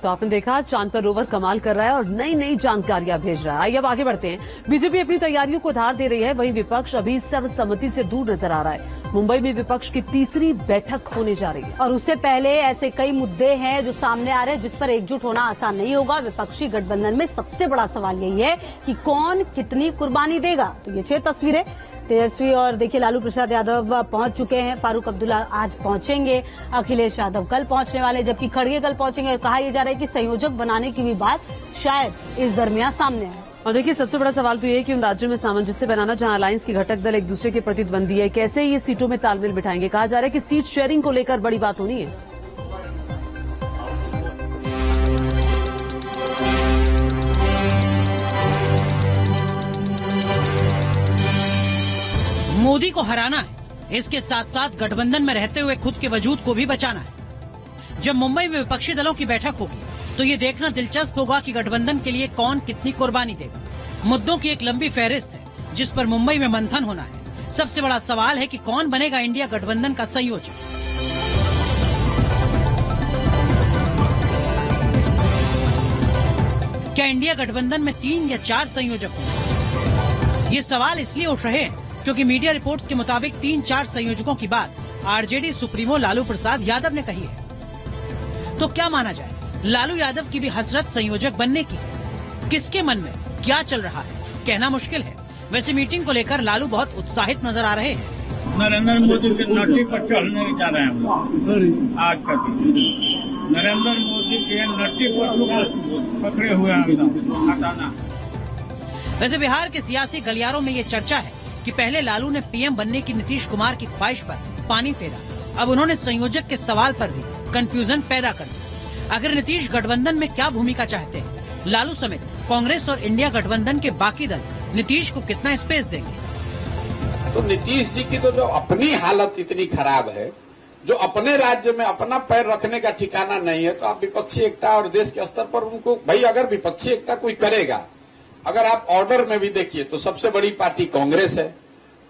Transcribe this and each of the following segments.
तो आपने देखा चांद पर रोवर कमाल कर रहा है और नई नई जानकारियां भेज रहा है। आइए अब आगे बढ़ते हैं। बीजेपी अपनी तैयारियों को धार दे रही है, वहीं विपक्ष अभी सर्वसम्मति से दूर नजर आ रहा है। मुंबई में विपक्ष की तीसरी बैठक होने जा रही है और उससे पहले ऐसे कई मुद्दे हैं जो सामने आ रहे हैं जिस पर एकजुट होना आसान नहीं होगा। विपक्षी गठबंधन में सबसे बड़ा सवाल यही है कि कौन कितनी कुर्बानी देगा। तो ये 6 तस्वीरें तेजस्वी और देखिए लालू प्रसाद यादव पहुंच चुके हैं। फारूक अब्दुल्ला आज पहुंचेंगे, अखिलेश यादव कल पहुंचने वाले, जबकि खड़गे कल पहुंचेंगे। और कहा यह जा रहा है कि संयोजक बनाने की भी बात शायद इस दरमियान सामने आए। और देखिए सबसे बड़ा सवाल तो ये है कि उन राज्यों में सामंजस्य बनाना जहां अलायंस के घटक दल एक दूसरे के प्रतिद्वंदी है, कैसे ये सीटों में तालमेल बिठाएंगे। कहा जा रहा है कि सीट शेयरिंग को लेकर बड़ी बात होनी है। मोदी को हराना है, इसके साथ साथ गठबंधन में रहते हुए खुद के वजूद को भी बचाना है। जब मुंबई में विपक्षी दलों की बैठक होगी तो ये देखना दिलचस्प होगा कि गठबंधन के लिए कौन कितनी कुर्बानी देगा। मुद्दों की एक लंबी फहरिस्त है जिस पर मुंबई में मंथन होना है। सबसे बड़ा सवाल है कि कौन बनेगा इंडिया गठबंधन का संयोजक। क्या इंडिया गठबंधन में 3 या 4 संयोजक होंगे? ये सवाल इसलिए उठ रहे हैं क्योंकि मीडिया रिपोर्ट्स के मुताबिक 3-4 संयोजकों की बात आरजेडी सुप्रीमो लालू प्रसाद यादव ने कही है। तो क्या माना जाए, लालू यादव की भी हसरत संयोजक बनने की है? किसके मन में क्या चल रहा है कहना मुश्किल है। वैसे मीटिंग को लेकर लालू बहुत उत्साहित नजर आ रहे हैं। नरेंद्र मोदी के नट्टी पर चढ़ने जा रहे हैं हम लोग। आज का दिन नरेंद्र मोदी के नट्टी पर पकड़े हुए हैं हटाना। वैसे बिहार के सियासी गलियारों में ये चर्चा है कि पहले लालू ने पीएम बनने की नीतीश कुमार की ख्वाहिश पर पानी फेरा, अब उन्होंने संयोजक के सवाल पर भी कंफ्यूजन पैदा कर दिया। आखिर नीतीश गठबंधन में क्या भूमिका चाहते हैं? लालू समेत कांग्रेस और इंडिया गठबंधन के बाकी दल नीतीश को कितना स्पेस देंगे? तो नीतीश जी की तो जो अपनी हालत इतनी खराब है, जो अपने राज्य में अपना पैर रखने का ठिकाना नहीं है, तो आप विपक्षी एकता और देश के स्तर पर उनको भाई अगर विपक्षी एकता कोई करेगा, अगर आप ऑर्डर में भी देखिए तो सबसे बड़ी पार्टी कांग्रेस है,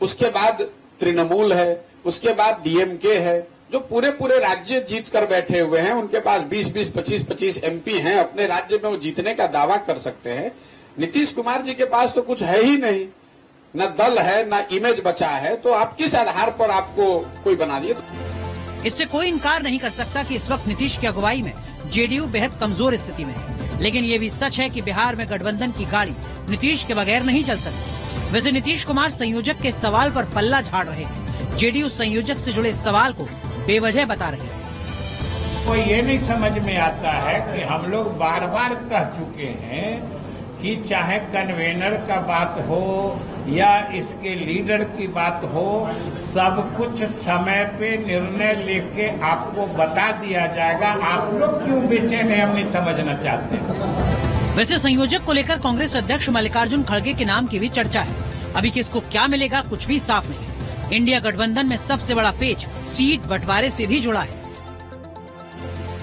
उसके बाद तृणमूल है, उसके बाद डीएमके है, जो पूरे राज्य जीत कर बैठे हुए हैं। उनके पास 20-20, 25-25 एमपी हैं, अपने राज्य में वो जीतने का दावा कर सकते हैं। नीतीश कुमार जी के पास तो कुछ है ही नहीं, न दल है न इमेज बचा है, तो आप किस आधार पर आपको कोई बना दिए? इससे कोई इनकार नहीं कर सकता कि इस वक्त नीतीश की अगुवाई में जेडीयू बेहद कमजोर स्थिति में है, लेकिन ये भी सच है कि बिहार में गठबंधन की गाड़ी नीतीश के बगैर नहीं चल सकती। वैसे नीतीश कुमार संयोजक के सवाल पर पल्ला झाड़ रहे हैं। जेडीयू संयोजक से जुड़े सवाल को बेवजह बता रहे हैं। कोई ये नहीं समझ में आता है कि हम लोग बार बार कह चुके हैं कि चाहे कन्वेनर का बात हो या इसके लीडर की बात हो, सब कुछ समय पे निर्णय लेके आपको बता दिया जाएगा। आप लोग क्यों बेचैन हैं, हम नहीं समझना चाहते। वैसे संयोजक को लेकर कांग्रेस अध्यक्ष मल्लिकार्जुन खड़गे के नाम की भी चर्चा है। अभी किसको क्या मिलेगा कुछ भी साफ नहीं। इंडिया गठबंधन में सबसे बड़ा पेच सीट बंटवारे से भी जुड़ा है।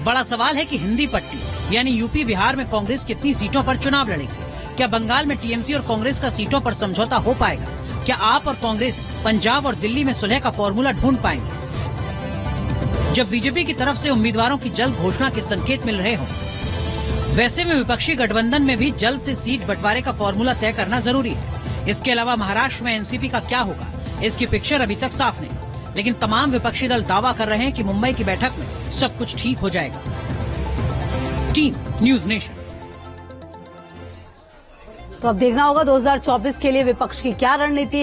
बड़ा सवाल है कि हिंदी पट्टी यानी यूपी बिहार में कांग्रेस कितनी सीटों पर चुनाव लड़ेगी। क्या बंगाल में टीएमसी और कांग्रेस का सीटों पर समझौता हो पाएगा? क्या आप और कांग्रेस पंजाब और दिल्ली में सुलह का फॉर्मूला ढूंढ पाएंगे जब बीजेपी की तरफ से उम्मीदवारों की जल्द घोषणा के संकेत मिल रहे हों? वैसे में विपक्षी गठबंधन में भी जल्द से सीट बंटवारे का फॉर्मूला तय करना जरूरी है। इसके अलावा महाराष्ट्र में एनसीपी का क्या होगा, इसकी पिक्चर अभी तक साफ नहीं, लेकिन तमाम विपक्षी दल दावा कर रहे हैं कि मुंबई की बैठक में सब कुछ ठीक हो जाएगा। Team news nation. तो अब देखना होगा 2024 के लिए विपक्ष की क्या रणनीति है।